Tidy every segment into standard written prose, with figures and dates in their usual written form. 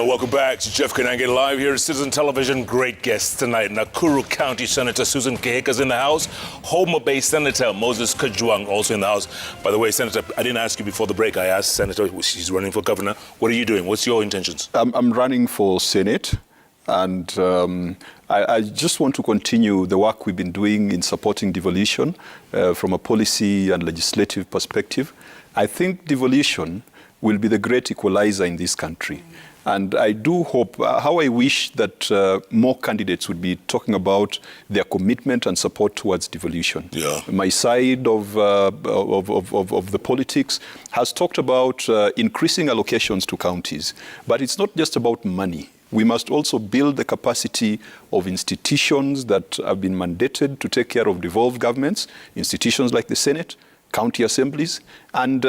And welcome back to Jeff Koinange Live here at Citizen Television. Great guests tonight. Nakuru County Senator Susan Kehika's in the house. Homa-based Senator Moses Kajwang also in the house. By the way, Senator, I didn't ask you before the break. I asked Senator, she's running for governor. What are you doing? What's your intentions? I'm running for Senate. And I just want to continue the work we've been doing in supporting devolution from a policy and legislative perspective. I think devolution will be the great equalizer in this country. And I do hope, how I wish that more candidates would be talking about their commitment and support towards devolution. Yeah. My side of the politics has talked about increasing allocations to counties. But it's not just about money. We must also build the capacity of institutions that have been mandated to take care of devolved governments, institutions like the Senate, county assemblies, and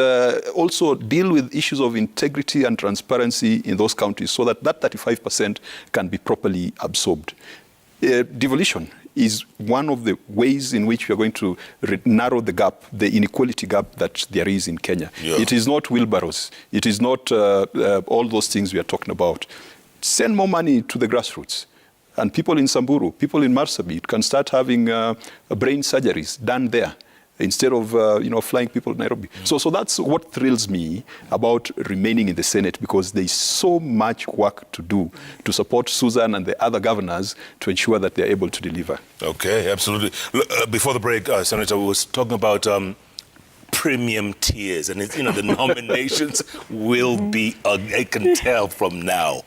also deal with issues of integrity and transparency in those counties so that that 35% can be properly absorbed. Devolution is one of the ways in which we are going to narrow the gap, the inequality gap that there is in Kenya. Yeah. It is not wheelbarrows. It is not all those things we are talking about. Send more money to the grassroots. And people in Samburu, people in Marsabit can start having brain surgeries done there, instead of flying people to Nairobi. So that's what thrills me about remaining in the Senate, because there is so much work to do to support Susan and the other governors to ensure that they're able to deliver. Okay, absolutely. Before the break, Senator, we was talking about premium tiers, and the nominations will be, I can tell from now,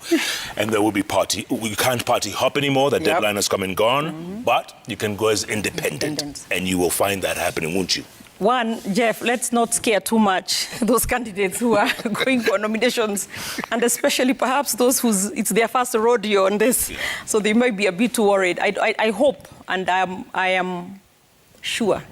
and there will be we can't party hop anymore, the deadline has come and gone, but you can go as independent, and you will find that happening, won't you? One, Jeff, let's not scare too much those candidates who are going for nominations, and especially perhaps those it's their first rodeo on this, so they might be a bit too worried. I hope, and I am sure.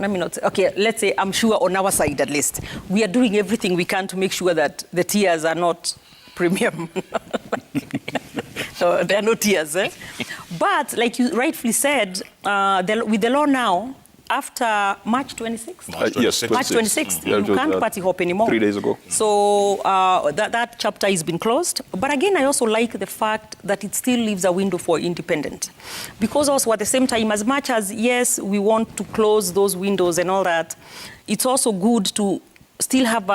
Let me not, okay, let's say I'm sure on our side at least, we are doing everything we can to make sure that the tiers are not premium. So there are no tiers, eh? But like you rightfully said, with the law now, after March 26th? Yes, March 26th, you can't party hop anymore. 3 days ago. So that chapter has been closed. But again, I also like the fact that it still leaves a window for independent. Because also at the same time, as much as, yes, we want to close those windows and all that, it's also good to still have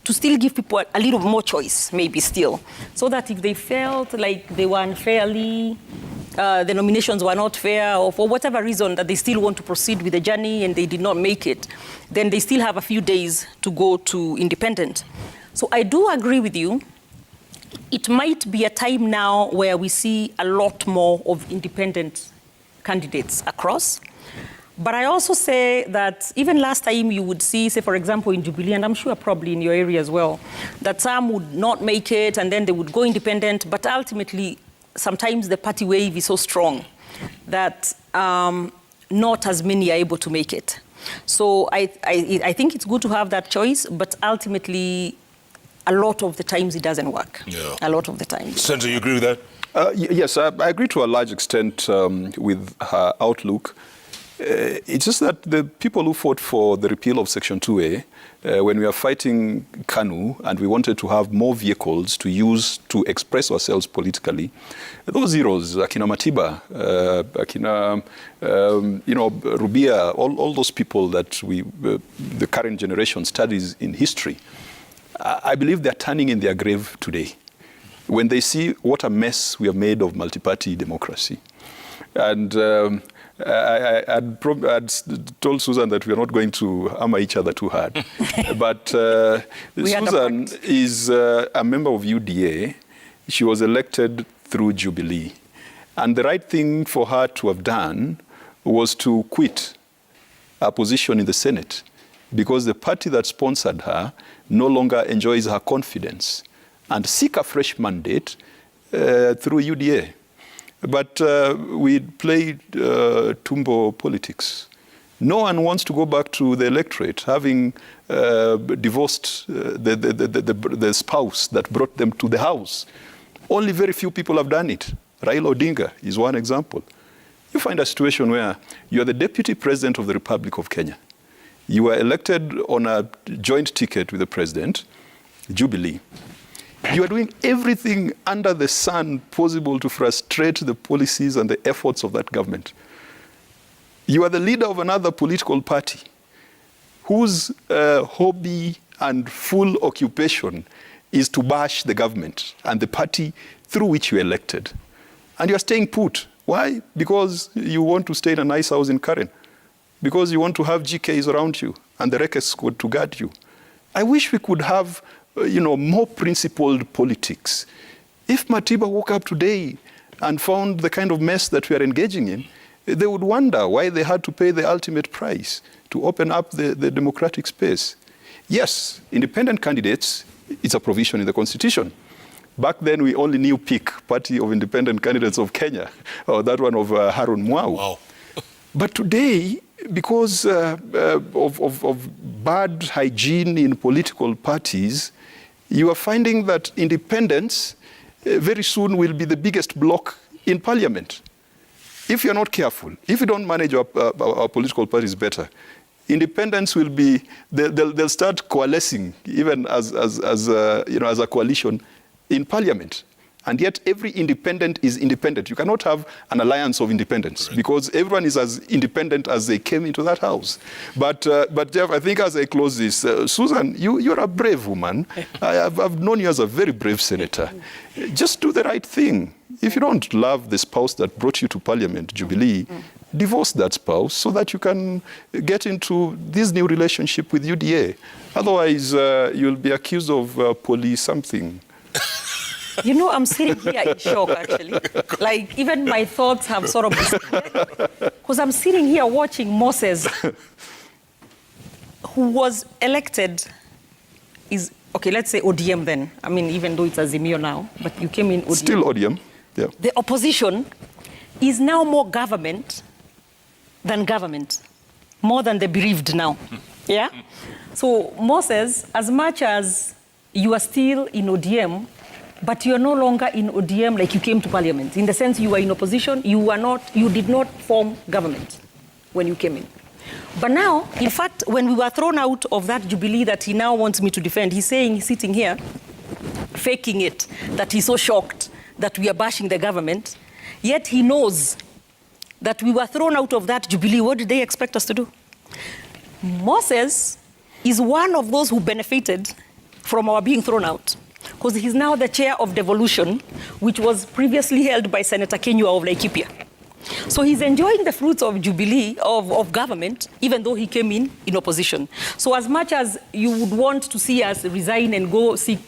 to still give people a little more choice, maybe still. So that if they felt like they were unfairly, the nominations were not fair, or for whatever reason that they still want to proceed with the journey and they did not make it, then they still have a few days to go to independent. So I do agree with you. It might be a time now where we see a lot more of independent candidates across. But I also say that even last time you would see, say, for example, in Jubilee, and I'm sure probably in your area as well, that some would not make it and then they would go independent, but ultimately sometimes the party wave is so strong that not as many are able to make it. So I think it's good to have that choice, but ultimately, a lot of the times it doesn't work. Yeah. A lot of the times. Senator, you agree with that? Yes, I agree to a large extent with her outlook. It's just that the people who fought for the repeal of Section 2A, when we were fighting KANU and we wanted to have more vehicles to use to express ourselves politically, those heroes, Akina Matiba, Akina, Rubia, all those people that the current generation studies in history, I believe they're turning in their grave today when they see what a mess we have made of multi-party democracy. And I'd told Susan that we are not going to hammer each other too hard. But Susan is a member of UDA. She was elected through Jubilee. And the right thing for her to have done was to quit her position in the Senate, because the party that sponsored her no longer enjoys her confidence, and seek a fresh mandate through UDA. But we played Tumbo politics. No one wants to go back to the electorate, having divorced the spouse that brought them to the house. Only very few people have done it. Raila Odinga is one example. You find a situation where you are the Deputy President of the Republic of Kenya. You were elected on a joint ticket with the President, Jubilee. You are doing everything under the sun possible to frustrate the policies and the efforts of that government. You are the leader of another political party whose hobby and full occupation is to bash the government and the party through which you elected. And you are staying put. Why? Because you want to stay in a nice house in Karen. Because you want to have GKs around you and the Rekes squad to guard you. I wish we could have, more principled politics. If Matiba woke up today and found the kind of mess that we are engaging in, they would wonder why they had to pay the ultimate price to open up the democratic space. Yes, independent candidates, it's a provision in the Constitution. Back then, we only knew PIC, Party of Independent Candidates of Kenya, or that one of Harun Mwau. Wow. But today, because of bad hygiene in political parties, you are finding that independents very soon will be the biggest bloc in parliament. If you're not careful, if you don't manage our political parties better, independents will be, they'll start coalescing even as a coalition in parliament. And yet every independent is independent. You cannot have an alliance of independents because everyone is as independent as they came into that house. But Jeff, I think as I close this, Susan, you're a brave woman. I've known you as a very brave senator. Just do the right thing. If you don't love the spouse that brought you to parliament, Jubilee, divorce that spouse so that you can get into this new relationship with UDA. Otherwise, you'll be accused of poly something. I'm sitting here in shock, actually. Like, even my thoughts have sort of disappeared. Because I'm sitting here watching Moses, who was elected, let's say ODM then. I mean, even though it's Azimio now, but you came in ODM. Still ODM, yeah. The opposition is now more government than government, more than the bereaved now, yeah? So, Moses, as much as you are still in ODM, but you are no longer in ODM like you came to parliament. In the sense you were in opposition, you did not form government when you came in. But now, in fact, when we were thrown out of that Jubilee that he now wants me to defend, he's saying, he's sitting here, faking it, that he's so shocked that we are bashing the government, yet he knows that we were thrown out of that Jubilee. What did they expect us to do? Moses is one of those who benefited from our being thrown out, because he's now the chair of devolution, which was previously held by Senator Kenyua of Laikipia. So he's enjoying the fruits of Jubilee, of government, even though he came in opposition. So as much as you would want to see us resign and go seek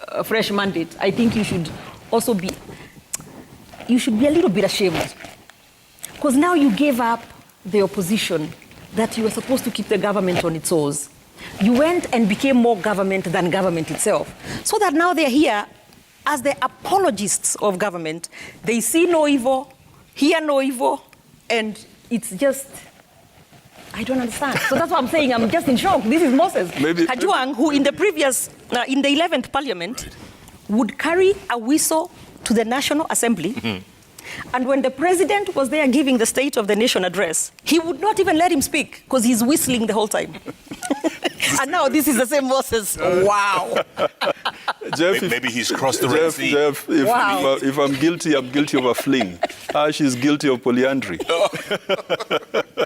a fresh mandate, I think you should also be a little bit ashamed. Because now you gave up the opposition that you were supposed to keep the government on its toes. You went and became more government than government itself. So that now they're here as the apologists of government. They see no evil, hear no evil, and it's just, I don't understand. So that's what I'm saying. I'm just in shock. This is Moses Kajwang, who in the previous, in the 11th parliament, would carry a whistle to the National Assembly. And when the president was there giving the State of the Nation address, he would not even let him speak because he's whistling the whole time. And now this is the same Moses. Wow. Jeff, maybe he's crossed the Red Sea. Jeff, if I'm guilty of a fling. She's guilty of polyandry.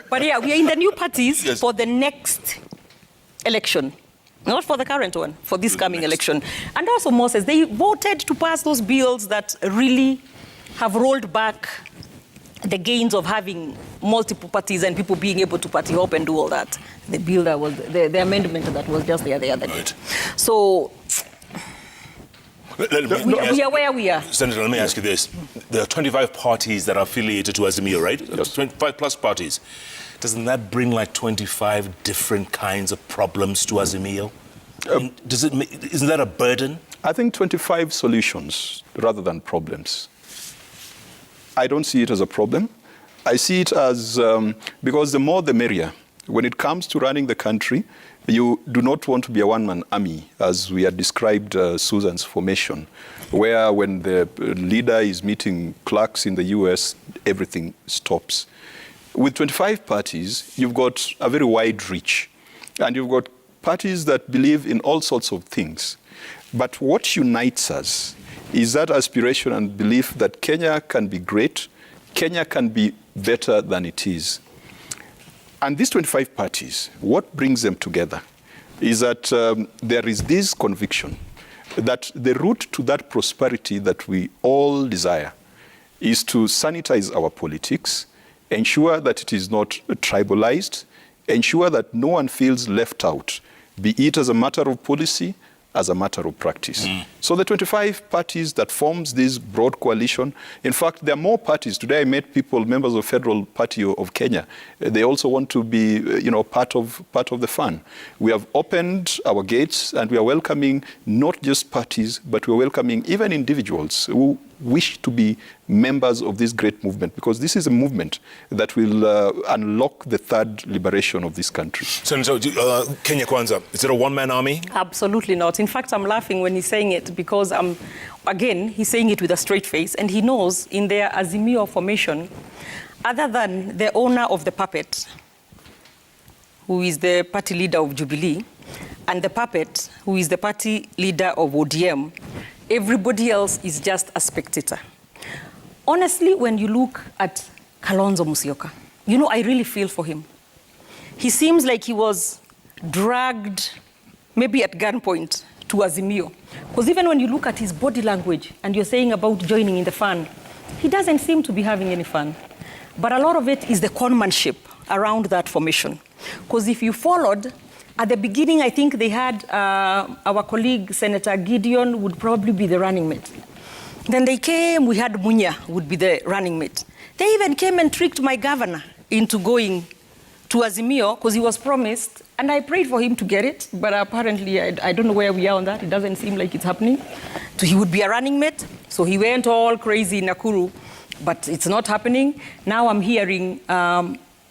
But yeah, we are in the new parties for the next election. Not for the current one, for this coming election. And also, Moses, they voted to pass those bills that really have rolled back the gains of having multiple parties and people being able to party hop and do all that. The bill that was, the amendment that was just there the other day. So, we are where we are. Senator, let me ask you this. There are 25 parties that are affiliated to Azimio, right? Yes. 25 plus parties. Doesn't that bring like 25 different kinds of problems to Azimio? Isn't that a burden? I think 25 solutions rather than problems. I don't see it as a problem. I see it as, because the more the merrier. When it comes to running the country, you do not want to be a one-man army, as we had described Susan's formation, where when the leader is meeting clerks in the US, everything stops. With 25 parties, you've got a very wide reach, and you've got parties that believe in all sorts of things. But what unites us is that aspiration and belief that Kenya can be great, Kenya can be better than it is. And these 25 parties, what brings them together is that there is this conviction that the route to that prosperity that we all desire is to sanitize our politics, ensure that it is not tribalized, ensure that no one feels left out, be it as a matter of policy, as a matter of practice. So the 25 parties that forms this broad coalition, in fact, there are more parties. Today I met people, members of Federal Party of Kenya. They also want to be, part of the fun. We have opened our gates and we are welcoming not just parties, but we are welcoming even individuals who wish to be members of this great movement, because this is a movement that will unlock the third liberation of this country. Senator, Kenya Kwanza, is it a one-man army? Absolutely not. In fact, I'm laughing when he's saying it because, again, he's saying it with a straight face, and he knows in their Azimio formation, other than the owner of the puppet, who is the party leader of Jubilee, and the puppet, who is the party leader of ODM, everybody else is just a spectator. Honestly, when you look at Kalonzo Musyoka, I really feel for him. He seems like he was dragged, maybe at gunpoint, to Azimio. Because even when you look at his body language and you're saying about joining in the fun, he doesn't seem to be having any fun. But a lot of it is the conmanship around that formation. Because if you followed, at the beginning, I think they had our colleague, Senator Gideon, would probably be the running mate. Then they came, we had Munya would be the running mate. They even came and tricked my governor into going to Azimio because he was promised, and I prayed for him to get it, but apparently I don't know where we are on that. It doesn't seem like it's happening. So he would be a running mate. So he went all crazy in Nakuru, but it's not happening. Now I'm hearing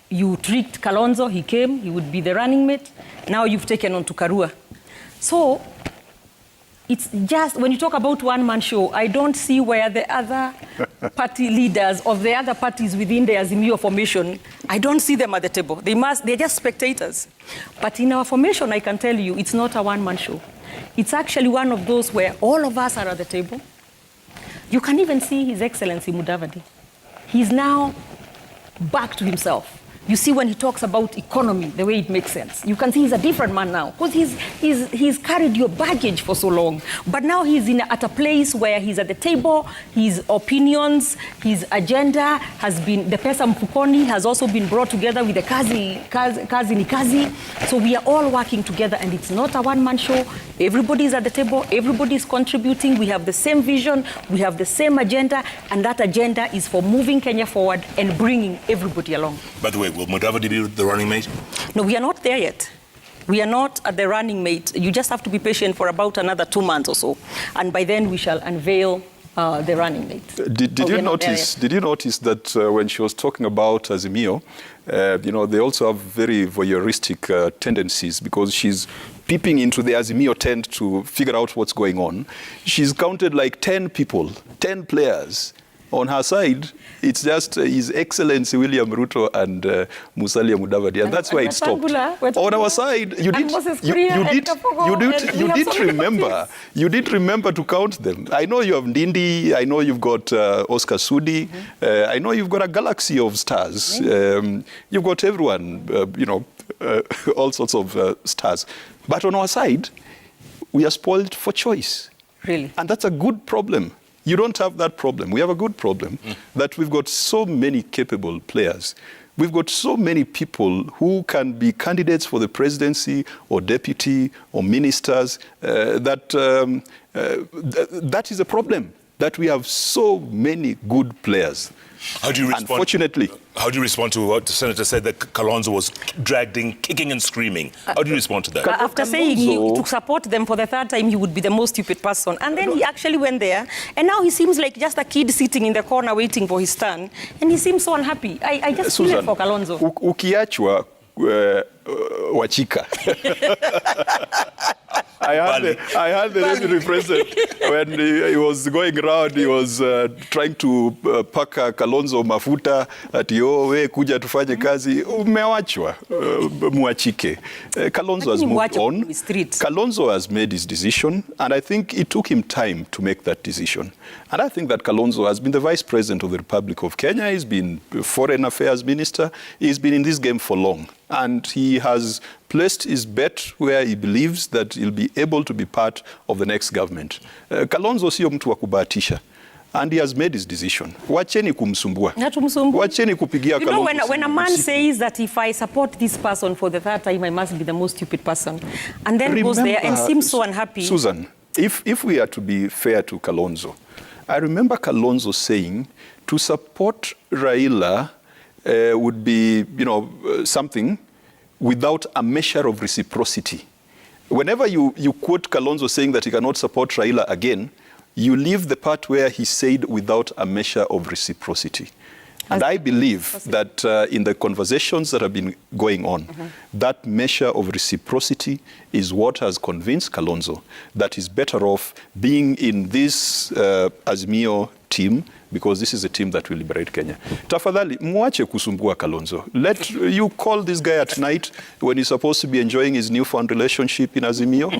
you tricked Kalonzo, he came, he would be the running mate. Now you've taken on to Karua. So it's just, when you talk about one-man show, I don't see where the other party leaders of the other parties within the Azimio formation, I don't see them at the table. They're just spectators. But in our formation, I can tell you, it's not a one-man show. It's actually one of those where all of us are at the table. You can even see His Excellency Mudavadi. He's now back to himself. You see when he talks about economy, the way it makes sense. You can see he's a different man now because he's carried your baggage for so long. But now he's at a place where he's at the table, his opinions, his agenda has been, the pesa mfukoni has also been brought together with the kazi ni kazi. So we are all working together and it's not a one-man show. Everybody's at the table, everybody's contributing. We have the same vision, we have the same agenda, and that agenda is for moving Kenya forward and bringing everybody along. By the way, will Mudavadi be the running mate? No, we are not there yet. We are not at the running mate. You just have to be patient for about another 2 months or so. And by then we shall unveil the running mate. Did you notice that when she was talking about Azimio, they also have very voyeuristic tendencies because she's peeping into the Azimio tent to figure out what's going on. She's counted like 10 people, 10 players. On her side, it's just His Excellency William Ruto and Musalia Mudavadi, and that's why it stopped. On our side, you did remember to count them. I know you have Ndindi, I know you've got Oscar Sudi, I know you've got a galaxy of stars. You've got everyone, all sorts of stars. But on our side, we are spoiled for choice. Really? And that's a good problem. You don't have that problem. We have a good problem that we've got so many capable players. We've got so many people who can be candidates for the presidency or deputy or ministers. That is a problem, that we have so many good players. How do you respond? Unfortunately. How do you respond to what the senator said, that Kalonzo was dragged in, kicking and screaming? How do you respond to that? After saying to support them for the third time, he would be the most stupid person. And then he actually went there. And now he seems like just a kid sitting in the corner waiting for his turn. And he seems so unhappy. I just feel it for Kalonzo. Ukiachwa Wachika. I had the deputy president when he was going around, he was trying to paka Kalonzo mafuta ati we kuja tufanye kazi, umewachwa muachike. Kalonzo has moved on. Kalonzo has made his decision, and I think it took him time to make that decision. And I think that Kalonzo has been the Vice President of the Republic of Kenya, he's been Foreign Affairs Minister, he's been in this game for long. And he has placed his bet where he believes that he'll be able to be part of the next government. Kalonzo sio mtu wa kubahatisha. And he has made his decision. Wacheni kumsumbua. Wacheni kupigia Kalonzo. You know, when a man says that if I support this person for the third time, I must be the most stupid person, and then goes there and seems so unhappy. Susan, if we are to be fair to Kalonzo, I remember Kalonzo saying to support Raila would be, something without a measure of reciprocity. Whenever you quote Kalonzo saying that he cannot support Raila again, you leave the part where he said without a measure of reciprocity. And I believe that in the conversations that have been going on, that measure of reciprocity is what has convinced Kalonzo that he's better off being in this Azimio team, because this is a team that will liberate Kenya. Tafadhali, muache kusumbua Kalonzo. Let you call this guy at night when he's supposed to be enjoying his newfound relationship in Azimio.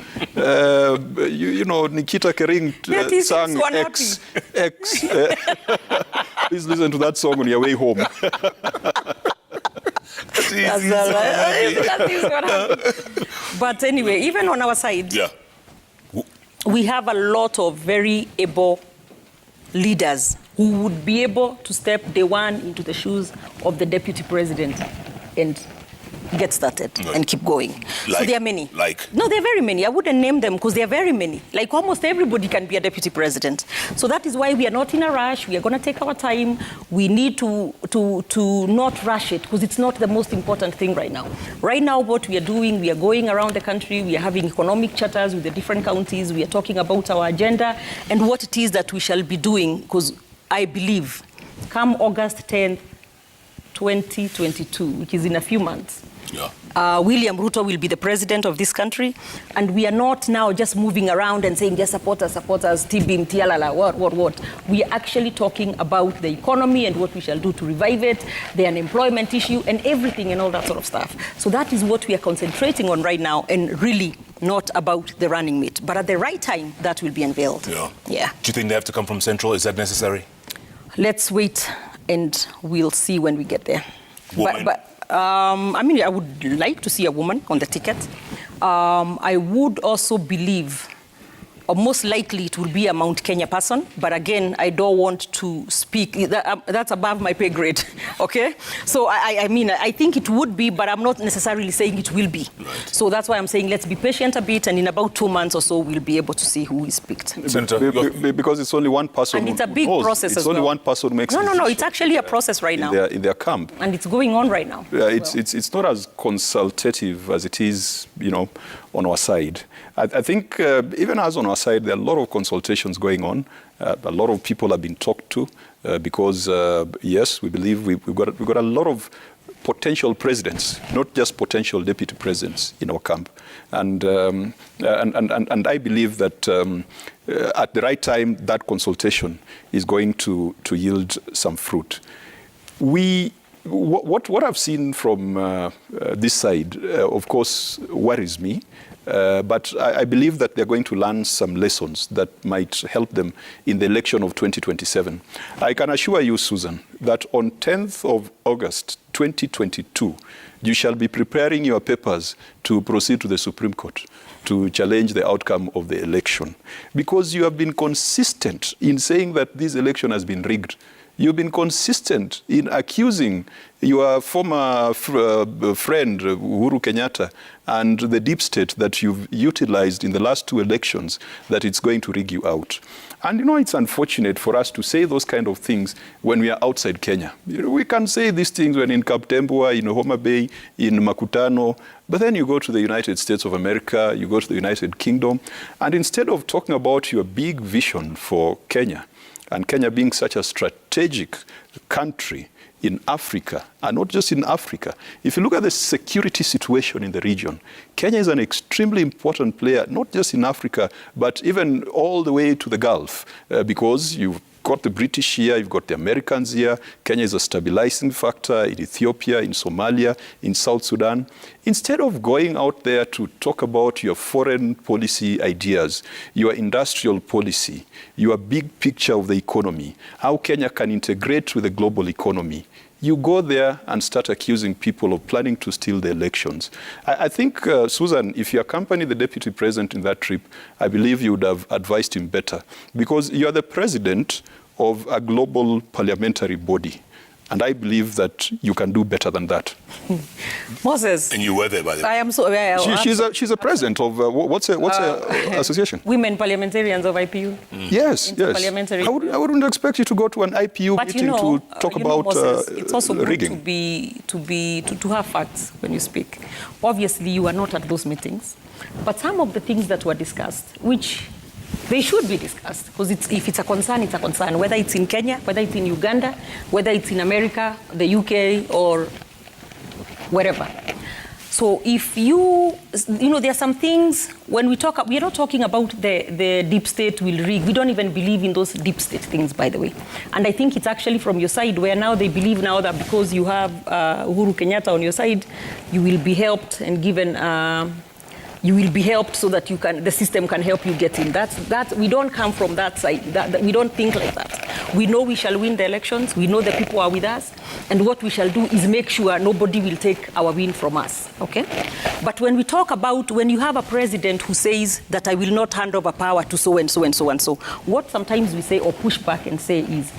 Nikita Kering sang X. Please listen to that song on your way home. But anyway, even on our side, we have a lot of very able leaders who would be able to step day one into the shoes of the deputy president and get started and keep going. So there are many. No, there are very many. I wouldn't name them because there are very many. Like almost everybody can be a deputy president. So that is why we are not in a rush. We are going to take our time. We need to not rush it because it's not the most important thing right now. Right now, what we are doing, we are going around the country. We are having economic charters with the different counties. We are talking about our agenda and what it is that we shall be doing, because I believe come August 10th, 2022, which is in a few months, William Ruto will be the president of this country, and we are not now just moving around and saying, just support us, TBIM, tialala, what. We are actually talking about the economy and what we shall do to revive it, the unemployment issue and everything and all that sort of stuff. So that is what we are concentrating on right now, and really not about the running mate. But at the right time, that will be unveiled. Yeah. Do you think they have to come from Central? Is that necessary? Let's wait and we'll see when we get there. I would like to see a woman on the ticket. I would also believe, or most likely it will be a Mount Kenya person, but again, I don't want to speak, that's above my pay grade, okay? So I think it would be, but I'm not necessarily saying it will be. Right. So that's why I'm saying let's be patient a bit, and in about 2 months or so, we'll be able to see who is picked. Because it's only one person. And it's a big process as well. It's only one person who makes No, it's actually a process right now. In their camp. And it's going on right now. Yeah, it's not as consultative as it is, on our side. I think even as on our side, there are a lot of consultations going on. A lot of people have been talked to because, yes, we believe we've got a lot of potential presidents, not just potential deputy presidents in our camp. And I belive that at the right time, that consultation is going to yield some fruit. What I've seen from this side, of course, worries me. But I believe that they're going to learn some lessons that might help them in the election of 2027. I can assure you, Susan, that on 10th of August 2022, you shall be preparing your papers to proceed to the Supreme Court to challenge the outcome of the election. Because you have been consistent in saying that this election has been rigged. You've been consistent in accusing your former friend, Uhuru Kenyatta, and the deep state that you've utilized in the last 2 elections, that it's going to rig you out. And it's unfortunate for us to say those kind of things when we are outside Kenya. We can say these things when in Kaptembwa, in Homa Bay, in Makutano, but then you go to the United States of America, you go to the United Kingdom, and instead of talking about your big vision for Kenya, and Kenya being such a strategic country in Africa, and not just in Africa. If you look at the security situation in the region, Kenya is an extremely important player, not just in Africa, but even all the way to the Gulf, because you've got the British here, you've got the Americans here. Kenya is a stabilizing factor in Ethiopia, in Somalia, in South Sudan. Instead of going out there to talk about your foreign policy ideas, your industrial policy, your big picture of the economy, how Kenya can integrate with the global economy, you go there and start accusing people of planning to steal the elections. I think, Susan, if you accompany the deputy president in that trip, I believe you would have advised him better, because you are the president of a global parliamentary body. And I believe that you can do better than that. Moses. And you were there, by the way. I am so. She's a president of what's a association? Women Parliamentarians of IPU. Yes. I wouldn't expect you to go to an IPU meeting to talk about Moses, it's also good rigging. to have facts when you speak. Obviously, you are not at those meetings, but some of the things that were discussed, which they should be discussed, because if it's a concern, it's a concern, whether it's in Kenya, whether it's in Uganda, whether it's in America, the UK, or wherever. So if you know, there are some things, when we talk, we are not talking about the deep state will rig. We don't even believe in those deep state things, by the way. And I think it's actually from your side, where now they believe now that because you have Uhuru Kenyatta on your side, you will be helped and given... you will be helped so that the system can help you get in. That we don't come from that side. We don't think like that. We know we shall win the elections. We know the people are with us. And what we shall do is make sure nobody will take our win from us, okay? But when we talk about, when you have a president who says that I will not hand over power to so and so and so and so, what sometimes we say or push back and say is,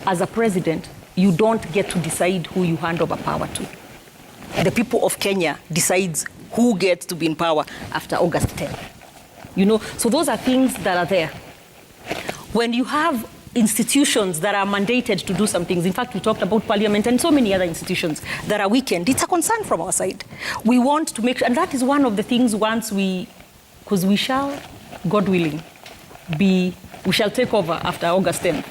as a president, you don't get to decide who you hand over power to. The people of Kenya decides who gets to be in power after August 10th. You know, so those are things that are there. When you have institutions that are mandated to do some things, in fact, we talked about Parliament and so many other institutions that are weakened, it's a concern from our side. We want to make sure, and that is one of the things because we shall, God willing, we shall take over after August 10th.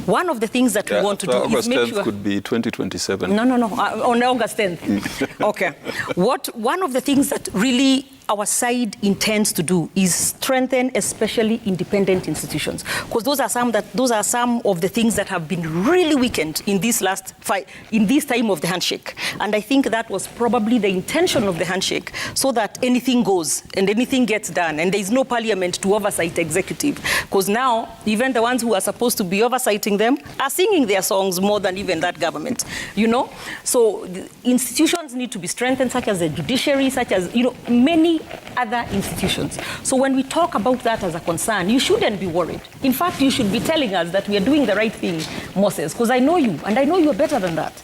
One of the things that we want to do is make sure... August 10th could be 2027. No, on August 10th. Okay. One of the things that really our side intends to do is strengthen especially independent institutions, because those are some of the things that have been really weakened in this last fight, in this time of the handshake. And I think that was probably the intention of the handshake, so that anything goes and anything gets done, and there is no parliament to oversight executive, because now even the ones who are supposed to be oversighting them are singing their songs more than even that government, you know. So the institutions need to be strengthened, such as the judiciary, such as, you know, many other institutions. So when we talk about that as a concern, you shouldn't be worried. In fact, you should be telling us that we are doing the right thing, Moses, because I know you, and I know you are better than that.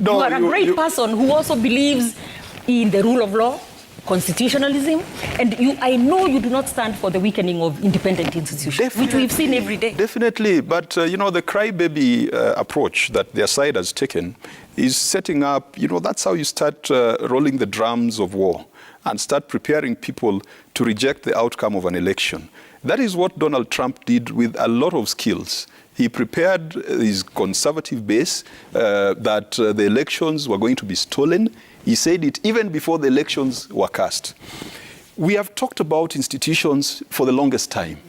No, you are a great person who also believes in the rule of law, constitutionalism, and I know you do not stand for the weakening of independent institutions, which we've seen every day. Definitely, but you know, the crybaby approach that their side has taken is setting up, you know, that's how you start rolling the drums of war and start preparing people to reject the outcome of an election. That is what Donald Trump did with a lot of skills. He prepared his conservative base that the elections were going to be stolen. He said it even before the elections were cast. We have talked about institutions for the longest time.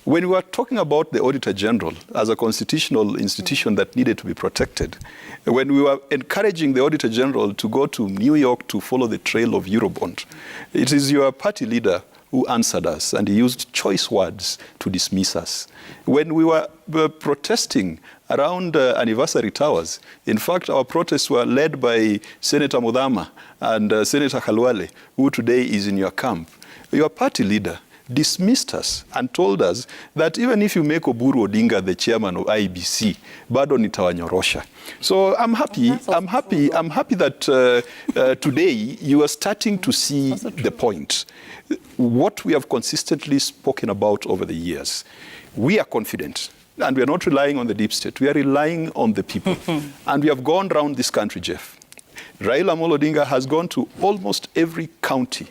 When we were talking about the Auditor General as a constitutional institution that needed to be protected, when we were encouraging the Auditor General to go to New York to follow the trail of Eurobond, it is your party leader who answered us, and he used choice words to dismiss us. When we were protesting around Anniversary Towers, in fact, our protests were led by Senator Mudhama and Senator Khalwale, who today is in your camp. Your party leader dismissed us and told us that even if you make Oburu Odinga the chairman of IEBC, bado nitawanyorosha. So I'm happy that today you are starting to see the point. What we have consistently spoken about over the years. We are confident, and we are not relying on the deep state. We are relying on the people. And we have gone around this country, Jeff. Raila Amolo Odinga has gone to almost every county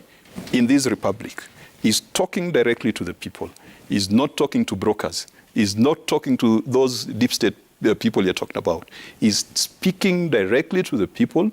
in this republic. He's talking directly to the people. He's not talking to brokers. He's not talking to those deep state the people you're talking about. He's speaking directly to the people,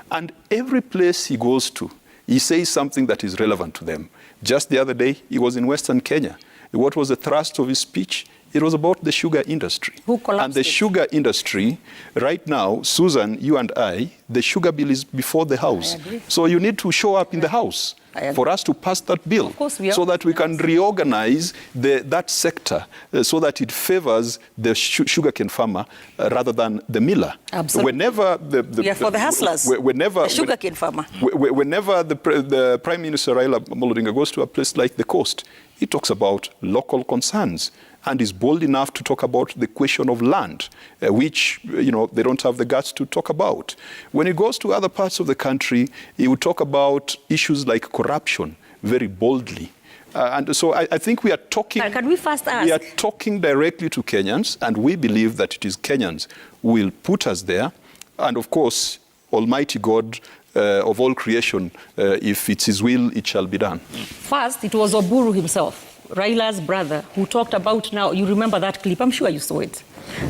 and every place he goes to, he says something that is relevant to them. Just the other day, he was in Western Kenya. What was the thrust of his speech? It was about the sugar industry. Who collapsed And the it? sugar industry, right now, Susan, you and I, the sugar bill is before the House. I agree. So you need to show up in the House I agree. for us to pass that bill. Of course we are. So that we can reorganize that sector so that it favors the sugarcane farmer rather than the miller. Absolutely. Whenever We are for the hustlers, whenever the sugarcane farmer. Whenever the Prime Minister Raila Odinga goes to a place like the coast, he talks about local concerns and is bold enough to talk about the question of land, which they don't have the guts to talk about. When he goes to other parts of the country, he will talk about issues like corruption very boldly. And so I think we are talking. Can we first ask? We are talking directly to Kenyans, and we believe that it is Kenyans who will put us there. And of course, Almighty God of all creation, if it's His will, it shall be done. First, it was Oburu himself, Raila's brother, who talked about now, you remember that clip, I'm sure you saw it,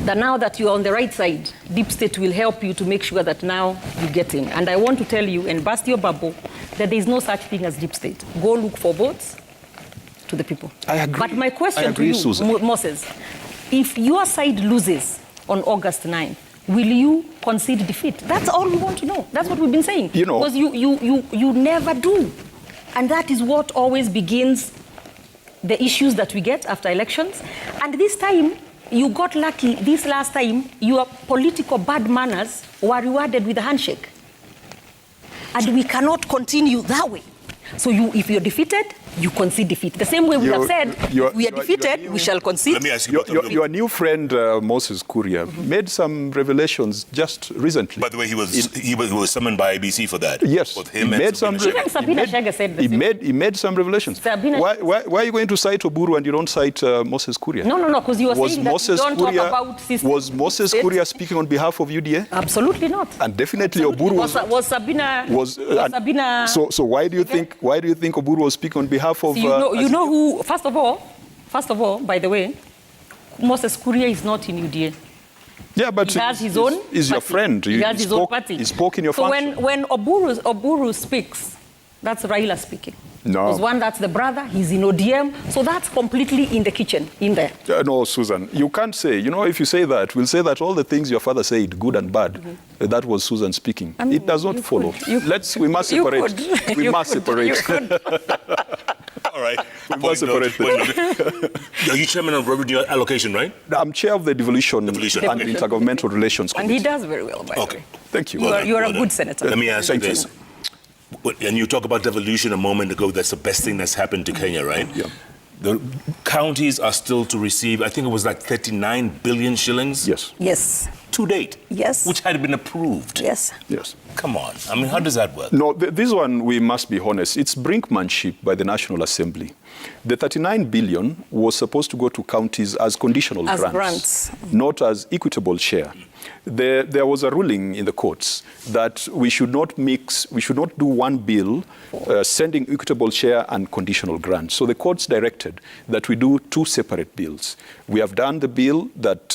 that now that you're on the right side, Deep State will help you to make sure that now you get in. And I want to tell you, and burst your bubble, that there is no such thing as Deep State. Go look for votes to the people. I agree. But my question to you, Susan. Moses, if your side loses on August 9th, will you concede defeat? That's all we want to know. That's what we've been saying. Because you never do. And that is what always begins the issues that we get after elections. And this time, you got lucky. This last time, your political bad manners were rewarded with a handshake. And we cannot continue that way. So if you're defeated, you concede defeat. The same way we have said, if we are defeated, we shall concede. Let me ask you. Your new friend, Moses Kuria, made some revelations just recently. By the way, he was summoned by ABC for that. Yes. Both him he and made some Even Sabina Chege said the same. He made some revelations. Why are you going to cite Oburu and you don't cite Moses Kuria? No, because you were saying that you don't talk about system. Was Moses Kuria speaking on behalf of UDA? Absolutely not. And definitely Oburu was Sabina. Sabina. So why do you think Oburu was speaking on behalf of? You know who? First of all, by the way, Moses Kuria is not in UDA. Yeah, but he has his own. He's your friend. He has his own party. He spoke in your function. So when Oburu speaks, that's Raila speaking. No. Because one, that's the brother, he's in ODM, so that's completely in the kitchen, in there. No, Susan, you can't say, if you say that, we'll say that all the things your father said, good and bad, that was Susan speaking. I mean, it does not follow. We must separate. We must separate. All right. Are you chairman of revenue allocation, right? I'm chair of the devolution and intergovernmental relations committee. And he does very well, by the way. Thank you. You're a good senator. Let me ask you this. And you talk about devolution a moment ago. That's the best thing that's happened to Kenya, right? Yeah. The counties are still to receive, I think it was like 39 billion shillings. Yes. Yes. To date. Yes. Which had been approved. Yes. Yes. Come on. I mean, how does that work? No, this one, we must be honest, it's brinkmanship by the National Assembly. The 39 billion was supposed to go to counties as conditional grants, not as equitable share. There was a ruling in the courts that we should not do one bill sending equitable share and conditional grants. So the courts directed that we do two separate bills. We have done the bill that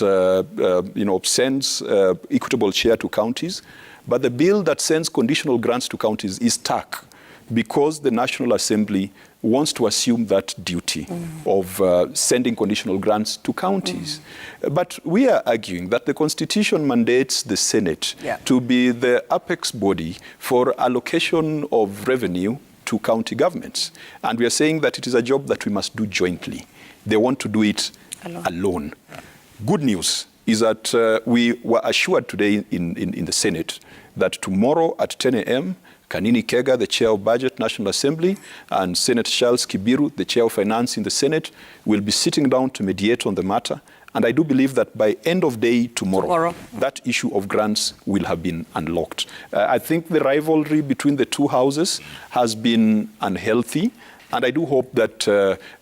sends equitable share to counties, but the bill that sends conditional grants to counties is stuck because the National Assembly wants to assume that duty of sending conditional grants to counties. But we are arguing that the Constitution mandates the Senate to be the apex body for allocation of revenue to county governments. And we are saying that it is a job that we must do jointly. They want to do it alone. Good news is that we were assured today in the Senate that tomorrow at 10 a.m., Kanini Kega, the chair of Budget, National Assembly, and Senator Charles Kibiru, the chair of Finance in the Senate, will be sitting down to mediate on the matter. And I do believe that by end of day tomorrow, that issue of grants will have been unlocked. I think the rivalry between the two houses has been unhealthy. And I do hope that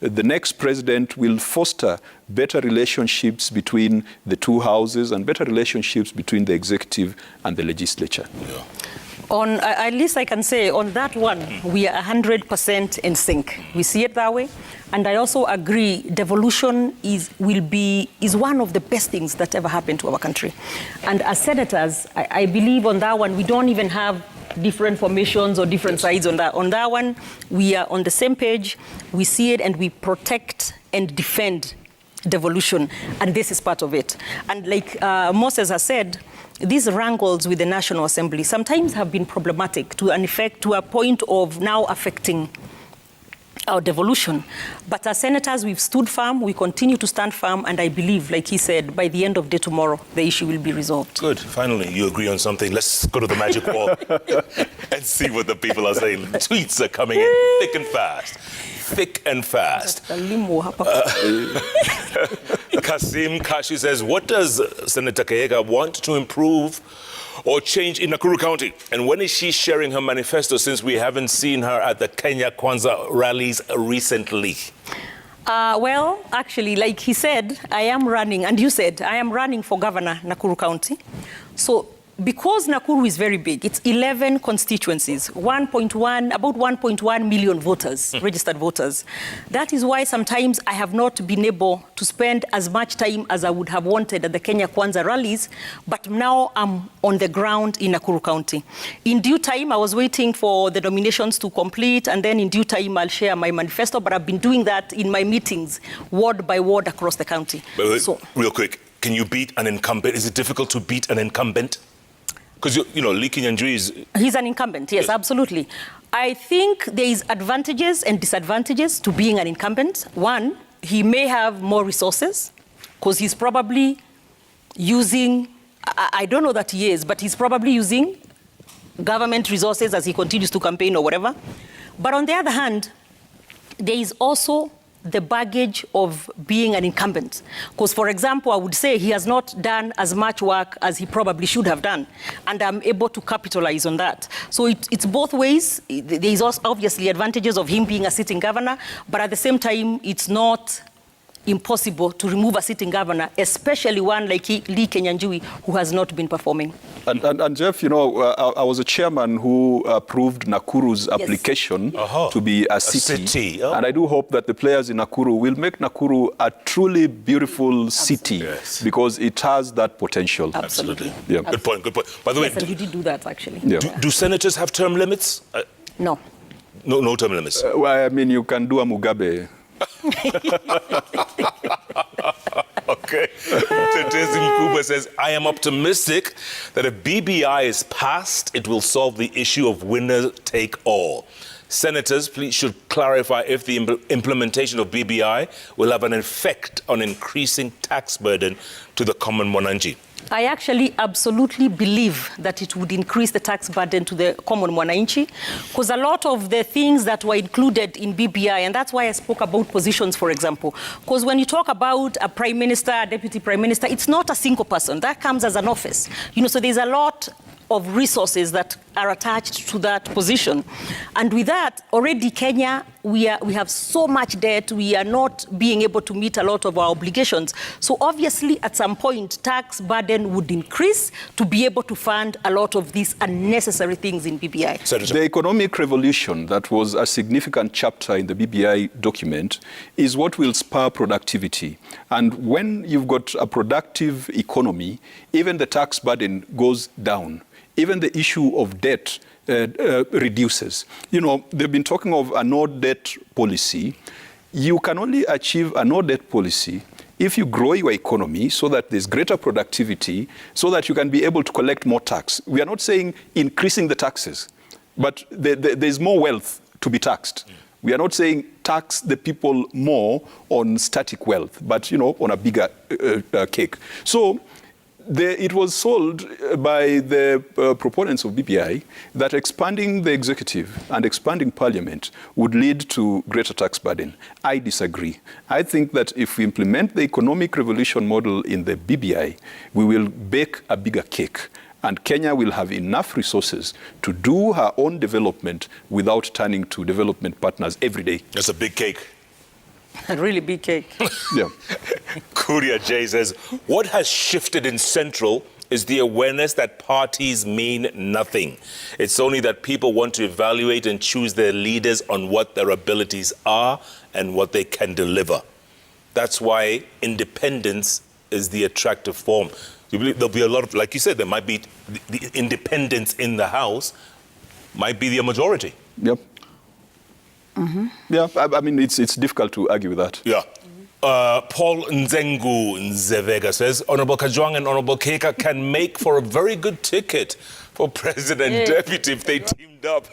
the next president will foster better relationships between the two houses and better relationships between the executive and the legislature. Yeah. At least I can say on that one, we are 100% in sync. We see it that way. And I also agree devolution is one of the best things that ever happened to our country. And as senators, I believe on that one, we don't even have different formations or different sides on that. On that one, we are on the same page. We see it and we protect and defend devolution. And this is part of it. And like Moses has said, these wrangles with the National Assembly sometimes have been problematic to a point of now affecting our devolution. But as senators, we've stood firm, we continue to stand firm, and I believe, like he said, by the end of day tomorrow, the issue will be resolved. Good. Finally, you agree on something. Let's go to the magic wall and see what the people are saying. Tweets are coming in thick and fast. Thick and fast. Kasim Kashi says, what does Senator Kayega want to improve or change in Nakuru County? And when is she sharing her manifesto, since we haven't seen her at the Kenya Kwanza rallies recently? Well, actually, like he said, I am running, and you said, I am running for governor, Nakuru County. So because Nakuru is very big, it's 11 constituencies, about 1.1 million voters, registered voters. That is why sometimes I have not been able to spend as much time as I would have wanted at the Kenya Kwanza rallies, but now I'm on the ground in Nakuru County. In due time, I was waiting for the nominations to complete, and then in due time, I'll share my manifesto, but I've been doing that in my meetings, ward by ward across the county. But real quick, can you beat an incumbent? Is it difficult to beat an incumbent? Because, you know, Lee Kinyanjui is... He's an incumbent, yes, absolutely. I think there is advantages and disadvantages to being an incumbent. One, he may have more resources, because he's probably using, I don't know that he is, but he's probably using government resources as he continues to campaign or whatever. But on the other hand, there is also the baggage of being an incumbent. Because, for example, I would say he has not done as much work as he probably should have done, and I'm able to capitalize on that. So it's both ways. There is also obviously advantages of him being a sitting governor, but at the same time, it's not impossible to remove a sitting governor, especially one like Lee Kinyanjui, who has not been performing. And Jeff, you know, I was a chairman who approved Nakuru's application to be a city. Oh. And I do hope that the players in Nakuru will make Nakuru a truly beautiful city, because it has that potential. Absolutely. Yeah. Good point, good point. By the way, and he did do that, actually. Yeah. Do senators have term limits? No. No term limits. Well, I mean, you can do a Mugabe. Okay. Tetesi Mkubwa says, I am optimistic that if BBI is passed, it will solve the issue of winner take all. Senators, please should clarify if the implementation of BBI will have an effect on increasing tax burden to the common mwananchi. I actually absolutely believe that it would increase the tax burden to the common mwananchi, because a lot of the things that were included in BBI, and that's why I spoke about positions, for example, because when you talk about a prime minister, a deputy prime minister, it's not a single person. That comes as an office. You know, so there's a lot of resources that are attached to that position. And with that, already Kenya, we have so much debt, we are not being able to meet a lot of our obligations. So obviously, at some point, tax burden would increase to be able to fund a lot of these unnecessary things in BBI. The economic revolution that was a significant chapter in the BBI document is what will spur productivity. And when you've got a productive economy, even the tax burden goes down. Even the issue of debt reduces. You know, they've been talking of a no-debt policy. You can only achieve a no-debt policy if you grow your economy so that there's greater productivity, so that you can be able to collect more tax. We are not saying increasing the taxes, but there's more wealth to be taxed. We are not saying tax the people more on static wealth, but, you know, on a bigger cake. So it was sold by the proponents of BBI that expanding the executive and expanding parliament would lead to greater tax burden. I disagree. I think that if we implement the economic revolution model in the BBI, we will bake a bigger cake. And Kenya will have enough resources to do her own development without turning to development partners every day. That's a big cake. A really big cake. Yeah. Kuria J says, what has shifted in Central is the awareness that parties mean nothing. It's only that people want to evaluate and choose their leaders on what their abilities are and what they can deliver. That's why independence is the attractive form. You believe there'll be a lot of, like you said, there might be the independence in the House might be the majority. Yep. Mm-hmm. Yeah, I mean, it's difficult to argue with that. Yeah. Paul Nzengu Nzevega says, Honorable Kajwang and Honorable Keka can make for a very good ticket for president deputy if they teamed up.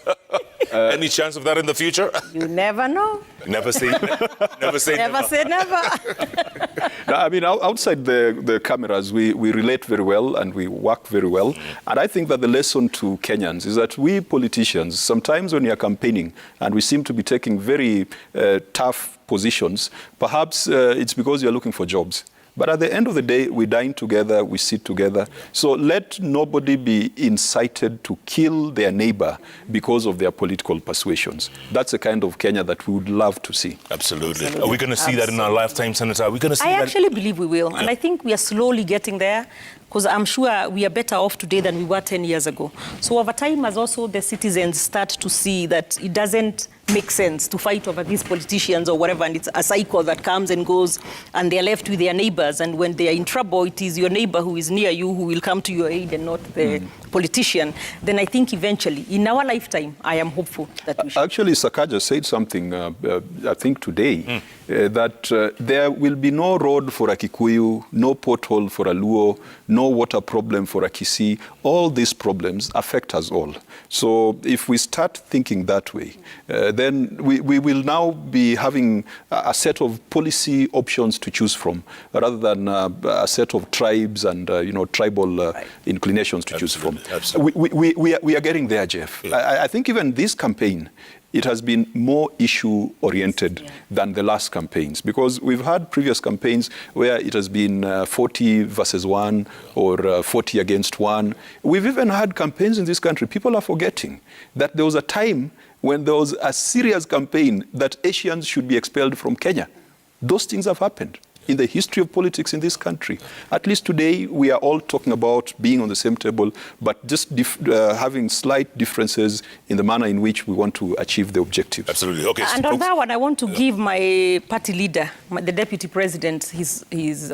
Any chance of that in the future? You never know. Never say never. Say never. No, I mean, outside the cameras, we relate very well and we work very well. And I think that the lesson to Kenyans is that we politicians, sometimes when we are campaigning and we seem to be taking very tough positions, perhaps it's because you're looking for jobs. But at the end of the day, we dine together, we sit together. So let nobody be incited to kill their neighbor because of their political persuasions. That's the kind of Kenya that we would love to see. Absolutely. Are we going to see that in our lifetime, Senator? Are we going to see that? I actually believe we will. And I think we are slowly getting there, because I'm sure we are better off today than we were 10 years ago. So over time, as also the citizens start to see that it doesn't make sense to fight over these politicians or whatever, and it's a cycle that comes and goes, and they're left with their neighbors, and when they are in trouble, it is your neighbor who is near you who will come to your aid and not the politician. Then I think eventually, in our lifetime, I am hopeful that we should. Actually, Sakaja said something, I think today, that there will be no road for a Kikuyu, no pothole for a Luo, no water problem for a Kisii. All these problems affect us all. So if we start thinking that way, then we will now be having a set of policy options to choose from, rather than a set of tribes and tribal inclinations to choose from. Absolutely. We are getting there, Jeff. Yeah. I think even this campaign, it has been more issue-oriented than the last campaigns, because we've had previous campaigns where it has been 40 versus 1 or 40 against 1. We've even had campaigns in this country. People are forgetting that there was a time when there was a serious campaign that Asians should be expelled from Kenya. Those things have happened in the history of politics in this country. At least today, we are all talking about being on the same table, but just having slight differences in the manner in which we want to achieve the objectives. Absolutely. Okay. And on that one, I want to give my party leader, the deputy president, his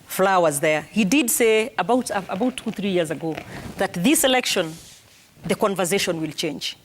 flowers there. He did say about 2-3 years ago that this election, the conversation will change.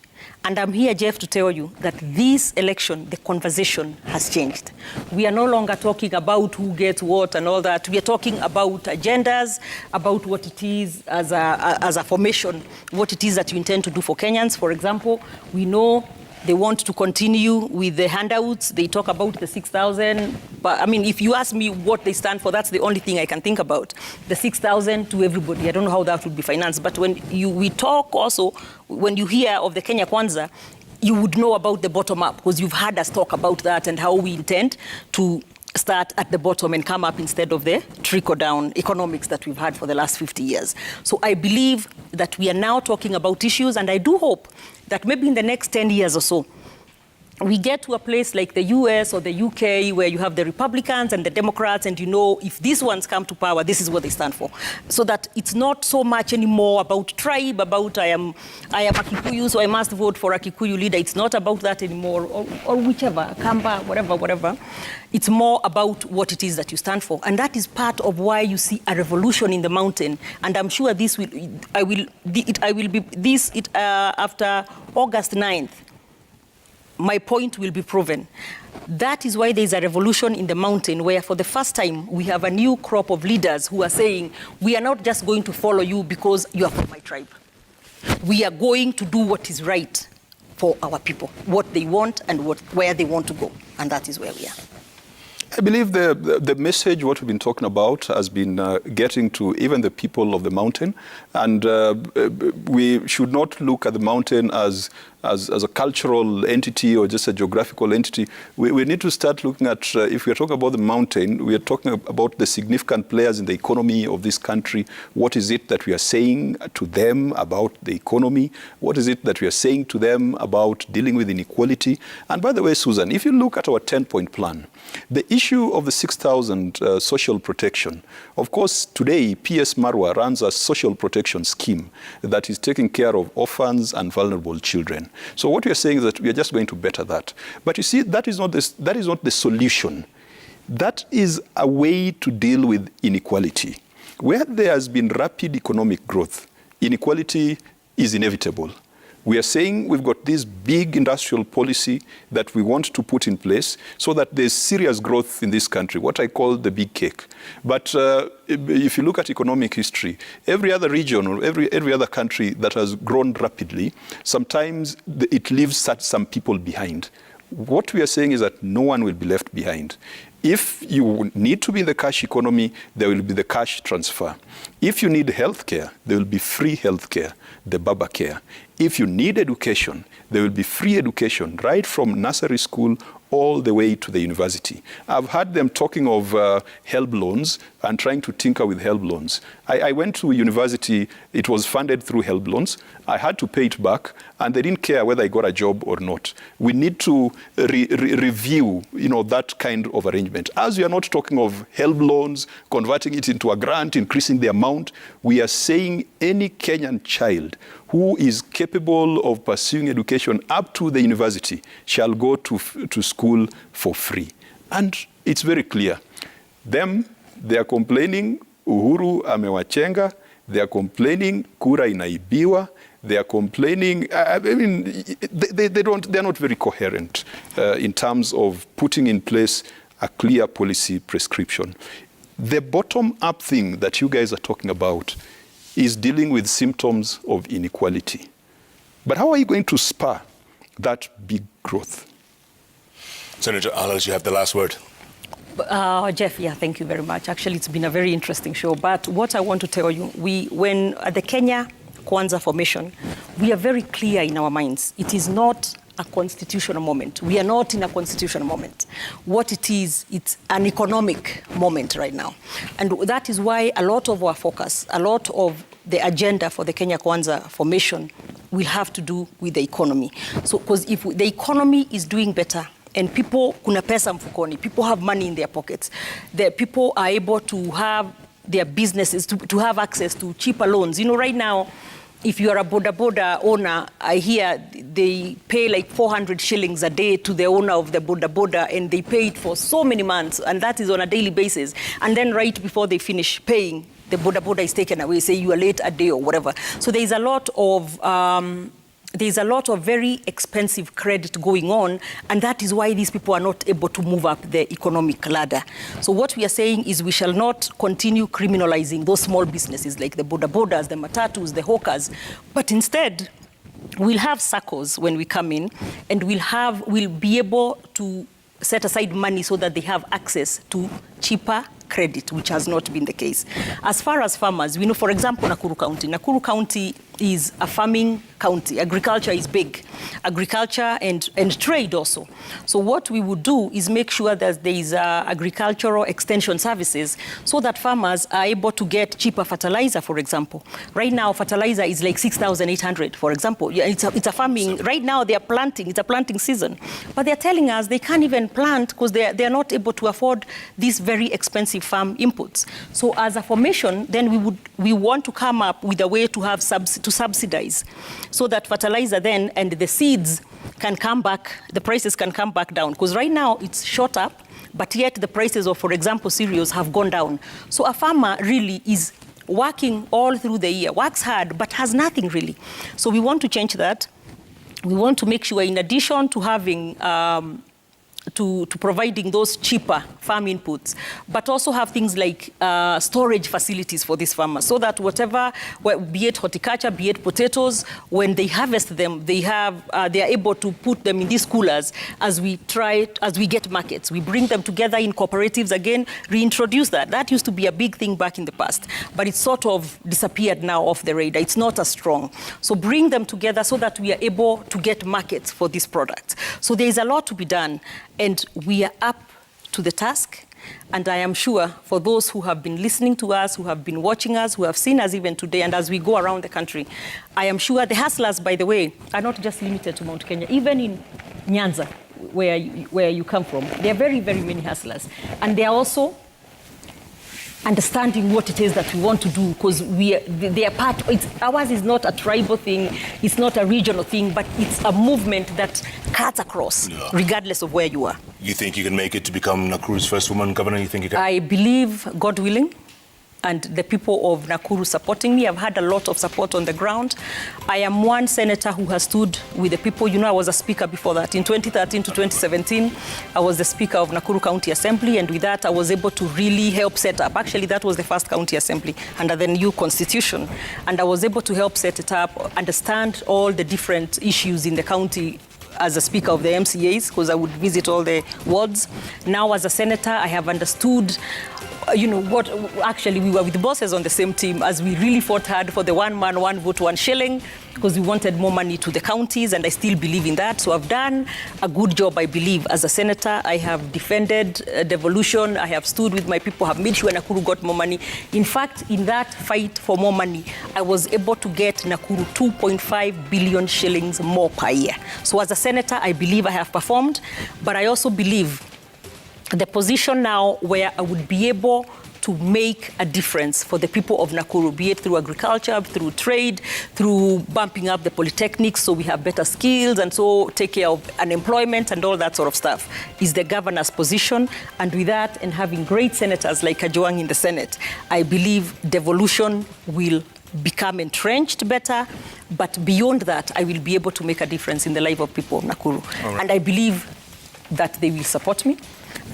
And I'm here, Jeff, to tell you that this election, the conversation has changed. We are no longer talking about who gets what and all that. We are talking about agendas, about what it is as a formation, what it is that you intend to do for Kenyans. For example, we know they want to continue with the handouts. They talk about the 6,000. But I mean, if you ask me what they stand for, that's the only thing I can think about. The 6,000 to everybody. I don't know how that would be financed. But when we talk also, when you hear of the Kenya Kwanza, you would know about the bottom up, because you've heard us talk about that and how we intend to start at the bottom and come up instead of the trickle-down economics that we've had for the last 50 years. So I believe that we are now talking about issues, and I do hope that maybe in the next 10 years or so, we get to a place like the US or the UK where you have the Republicans and the Democrats, and you know if these ones come to power, this is what they stand for. So that it's not so much anymore about tribe, about I am a Kikuyu, so I must vote for a Kikuyu leader. It's not about that anymore, or whichever, Kamba, whatever. It's more about what it is that you stand for. And that is part of why you see a revolution in the mountain. And I'm sure after August 9th, my point will be proven. That is why there's a revolution in the mountain, where for the first time we have a new crop of leaders who are saying, we are not just going to follow you because you are from my tribe. We are going to do what is right for our people, what they want and where they want to go. And that is where we are. I believe the message, what we've been talking about, has been getting to even the people of the mountain. And we should not look at the mountain as as a cultural entity or just a geographical entity. We need to start looking at, if we are talking about the mountain, we are talking about the significant players in the economy of this country. What is it that we are saying to them about the economy? What is it that we are saying to them about dealing with inequality? And by the way, Susan, if you look at our 10-point plan, the issue of the 6,000 social protection, of course, today, PS Marwa runs a social protection scheme that is taking care of orphans and vulnerable children. So what we are saying is that we are just going to better that. But you see, that is not the solution. That is a way to deal with inequality. Where there has been rapid economic growth, inequality is inevitable. We are saying we've got this big industrial policy that we want to put in place so that there's serious growth in this country, what I call the big cake. But if you look at economic history, every other region or every other country that has grown rapidly, sometimes it leaves some people behind. What we are saying is that no one will be left behind. If you need to be in the cash economy, there will be the cash transfer. If you need healthcare, there will be free healthcare, the Baba Care. If you need education, there will be free education right from nursery school all the way to the university. I've heard them talking of HELB loans and trying to tinker with HELB loans. I went to university, it was funded through HELB loans. I had to pay it back, and they didn't care whether I got a job or not. We need to review, that kind of arrangement. As we are not talking of HELB loans, converting it into a grant, increasing the amount, we are saying any Kenyan child who is capable of pursuing education up to the university shall go to school for free. And it's very clear. They are complaining, Uhuru amewachenga, they are complaining, kura inaibiwa, they are complaining, they're not very coherent in terms of putting in place a clear policy prescription. The bottom-up thing that you guys are talking about is dealing with symptoms of inequality. But how are you going to spur that big growth? Senator Alas, you have the last word. Jeff, thank you very much. Actually, it's been a very interesting show. But what I want to tell you, when at the Kenya Kwanza formation, we are very clear in our minds. It is not a constitutional moment. We are not in a constitutional moment. What it is, it's an economic moment right now. And that is why a lot of our focus, a lot of the agenda for the Kenya Kwanza formation will have to do with the economy. So, because if the economy is doing better, and people, kuna pesa mfukoni, people have money in their pockets, the people are able to have their businesses, to have access to cheaper loans. Right now, if you are a boda owner, I hear they pay like 400 shillings a day to the owner of the boda, and they pay it for so many months, and that is on a daily basis. And then right before they finish paying, the boda is taken away, say you are late a day or whatever. So there's a lot of very expensive credit going on, and that is why these people are not able to move up the economic ladder. So what we are saying is we shall not continue criminalizing those small businesses like the bodas, the matatus, the hawkers, but instead we'll have SACCOs when we come in, and we'll be able to set aside money so that they have access to cheaper credit, which has not been the case. As far as farmers, we know, for example, Nakuru County is a farming county. Agriculture is big. Agriculture and trade also. So what we would do is make sure that there is agricultural extension services so that farmers are able to get cheaper fertilizer, for example. Right now, fertilizer is like 6,800, for example. It's a farming, right now they are planting, it's a planting season. But they're telling us they can't even plant because they're not able to afford these very expensive farm inputs. So as a formation, then we want to come up with a way to have to subsidize so that fertilizer then and the seeds can come back, the prices can come back down. Because right now it's shot up, but yet the prices of, for example, cereals have gone down. So a farmer really is working all through the year, works hard, but has nothing really. So we want to change that. We want to make sure, in addition to having to providing those cheaper farm inputs, but also have things like storage facilities for these farmers, so that whatever, be it horticulture, be it potatoes, when they harvest them, they are able to put them in these coolers as we get markets. We bring them together in cooperatives again, reintroduce that. That used to be a big thing back in the past, but it's sort of disappeared now off the radar. It's not as strong. So bring them together so that we are able to get markets for these products. So there is a lot to be done, and we are up to the task. And I am sure for those who have been listening to us, who have been watching us, who have seen us even today, and as we go around the country, I am sure the hustlers, by the way, are not just limited to Mount Kenya. Even in Nyanza, where you come from, there are very, very many hustlers. And they are also understanding what it is that we want to do, because they are part. Ours is not a tribal thing, it's not a regional thing, but it's a movement that cuts across, regardless of where you are. You think you can make it to become Nakuru's first woman governor? You think you can? I believe, God willing, and the people of Nakuru supporting me. I've had a lot of support on the ground. I am one senator who has stood with the people. You know, I was a speaker before that. In 2013 to 2017, I was the speaker of Nakuru County Assembly, and with that, I was able to really help set up. Actually, that was the first county assembly under the new constitution. And I was able to help set it up, understand all the different issues in the county as a speaker of the MCAs, because I would visit all the wards. Now, as a senator, I have understood what actually we were with the bosses on the same team as we really fought hard for the 1 man, 1 vote, 1 shilling, because we wanted more money to the counties, and I still believe in that. So I've done a good job, I believe, as a senator. I have defended devolution. I have stood with my people, have made sure Nakuru got more money. In fact, in that fight for more money, I was able to get Nakuru 2.5 billion shillings more per year. So as a senator, I believe I have performed, but I also believe the position now where I would be able to make a difference for the people of Nakuru, be it through agriculture, through trade, through bumping up the polytechnics so we have better skills and so take care of unemployment and all that sort of stuff, is the governor's position. And with that, and having great senators like Kajwang in the Senate, I believe devolution will become entrenched better. But beyond that, I will be able to make a difference in the life of people of Nakuru. Right. And I believe that they will support me.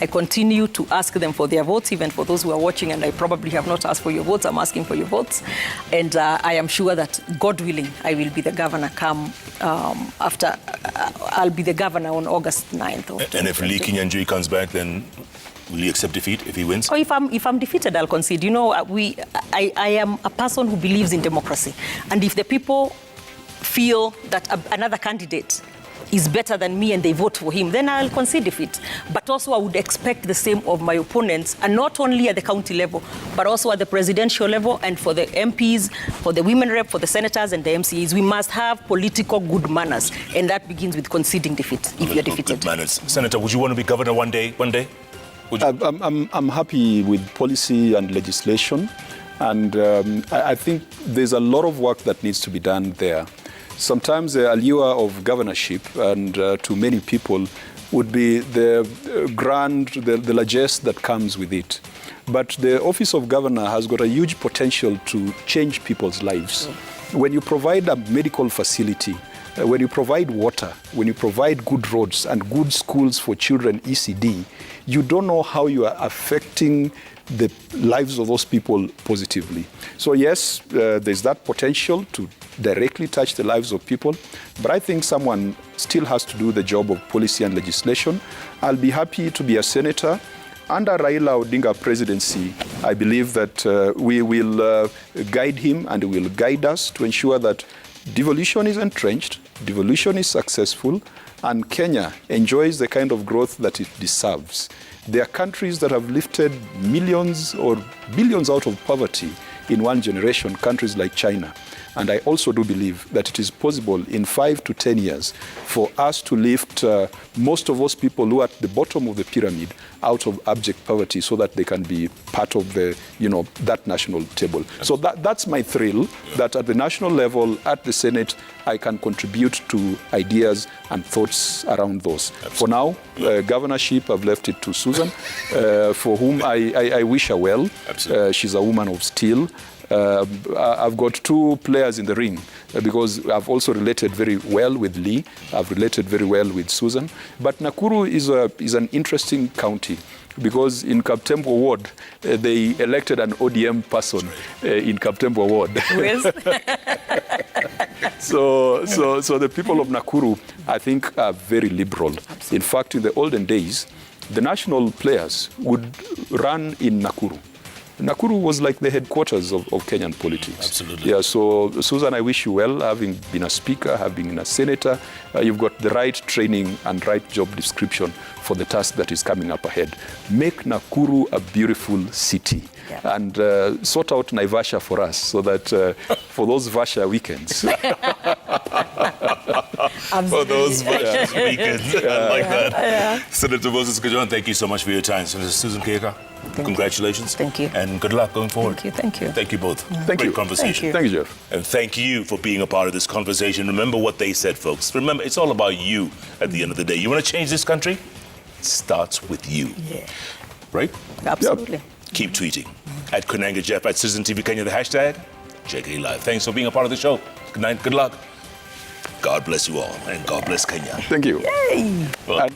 I continue to ask them for their votes, even for those who are watching, and I probably have not asked for your votes. I'm asking for your votes. And I am sure that, God willing, I will be the governor I'll be the governor on August 9th. And if Lee Koinange comes back, then will you accept defeat if he wins? Oh, if I'm defeated, I'll concede. You know, I am a person who believes in democracy. And if the people feel that another candidate is better than me and they vote for him, then I'll concede defeat. But also I would expect the same of my opponents, and not only at the county level, but also at the presidential level, and for the MPs, for the women rep, for the senators and the MCAs. We must have political good manners, and that begins with conceding defeat if you're defeated. Good manners. Senator, would you want to be governor one day? I'm happy with policy and legislation, and I think there's a lot of work that needs to be done there. Sometimes the allure of governorship and to many people would be the largesse that comes with it. But the office of governor has got a huge potential to change people's lives. When you provide a medical facility, when you provide water, when you provide good roads and good schools for children, ECD, you don't know how you are affecting the lives of those people positively. So yes, there's that potential to directly touch the lives of people, but I think someone still has to do the job of policy and legislation. I'll be happy to be a senator. Under Raila Odinga presidency, I believe that we will guide him and he will guide us to ensure that devolution is entrenched, devolution is successful, and Kenya enjoys the kind of growth that it deserves. There are countries that have lifted millions or billions out of poverty in one generation, countries like China. And I also do believe that it is possible in 5 to 10 years for us to lift most of those people who are at the bottom of the pyramid out of abject poverty so that they can be part of the, that national table. So that's my thrill, that at the national level, at the Senate, I can contribute to ideas and thoughts around those. Absolutely. For now, governorship, I've left it to Susan, for whom I wish her well. She's a woman of steel. I've got two players in the ring because I've also related very well with Lee. I've related very well with Susan. But Nakuru is an interesting county because in Kaptembo Ward, they elected an ODM person in Kaptembo Ward. So the people of Nakuru, I think, are very liberal. Absolutely. In fact, in the olden days, the national players would run in Nakuru. Nakuru was like the headquarters of Kenyan politics. Absolutely. Yeah, so Susan, I wish you well, having been a speaker, having been a senator. You've got the right training and right job description for the task that is coming up ahead. Make Nakuru a beautiful city. Yeah. And sort out Naivasha for us so that for those Vasha weekends. For those Vasha weekends. I like that. Yeah. Senator Moses Kajwan, thank you so much for your time. Senator Susan Keka, congratulations. Thank you. And good luck going forward. Thank you. Thank you. Thank you both. Thank you. Great conversation. Thank you, Jeff. And thank you for being a part of this conversation. Remember what they said, folks. Remember, it's all about you at the end of the day. You want to change this country? It starts with you. Yeah. Right? Absolutely. Yep. Keep tweeting. At Koinange Jeff, at Citizen TV Kenya, the hashtag JKLive. Thanks for being a part of the show. Good night, good luck. God bless you all, and God bless Kenya. Thank you. Yay! Well,